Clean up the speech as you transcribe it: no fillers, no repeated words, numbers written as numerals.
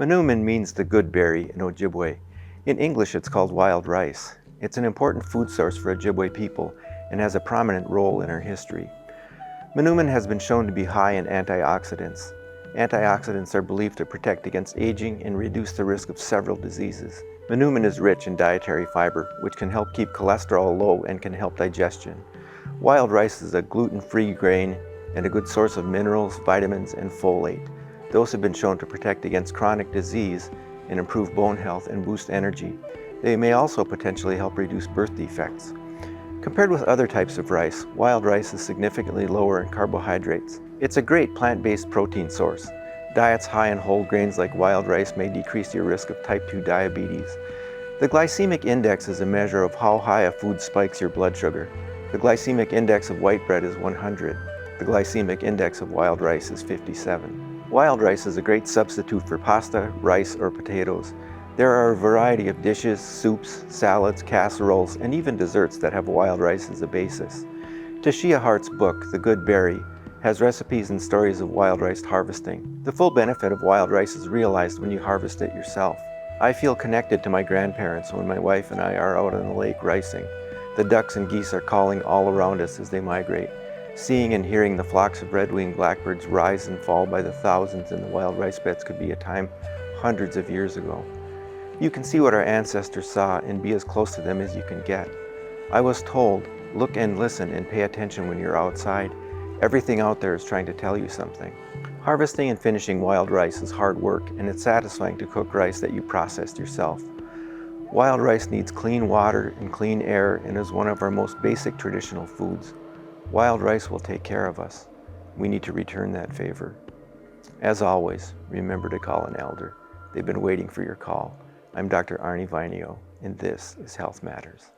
Manomin means the good berry in Ojibwe. In English, it's called wild rice. It's an important food source for Ojibwe people and has a prominent role in our history. Manomin has been shown to be high in antioxidants. Antioxidants are believed to protect against aging and reduce the risk of several diseases. Manomin is rich in dietary fiber, which can help keep cholesterol low and can help digestion. Wild rice is a gluten-free grain and a good source of minerals, vitamins, and folate. Those have been shown to protect against chronic disease and improve bone health and boost energy. They may also potentially help reduce birth defects. Compared with other types of rice, wild rice is significantly lower in carbohydrates. It's a great plant-based protein source. Diets high in whole grains like wild rice may decrease your risk of type 2 diabetes. The glycemic index is a measure of how high a food spikes your blood sugar. The glycemic index of white bread is 100. The glycemic index of wild rice is 57. Wild rice is a great substitute for pasta, rice, or potatoes. There are a variety of dishes, soups, salads, casseroles, and even desserts that have wild rice as a basis. Tashia Hart's book, The Good Berry, has recipes and stories of wild rice harvesting. The full benefit of wild rice is realized when you harvest it yourself. I feel connected to my grandparents when my wife and I are out on the lake ricing. The ducks and geese are calling all around us as they migrate. Seeing and hearing the flocks of red-winged blackbirds rise and fall by the thousands in the wild rice beds could be a time hundreds of years ago. You can see what our ancestors saw and be as close to them as you can get. I was told, look and listen and pay attention when you're outside. Everything out there is trying to tell you something. Harvesting and finishing wild rice is hard work, and it's satisfying to cook rice that you processed yourself. Wild rice needs clean water and clean air and is one of our most basic traditional foods. Wild rice will take care of us. We need to return that favor. As always, remember to call an elder. They've been waiting for your call. I'm Dr. Arnie Vainio, and this is Health Matters.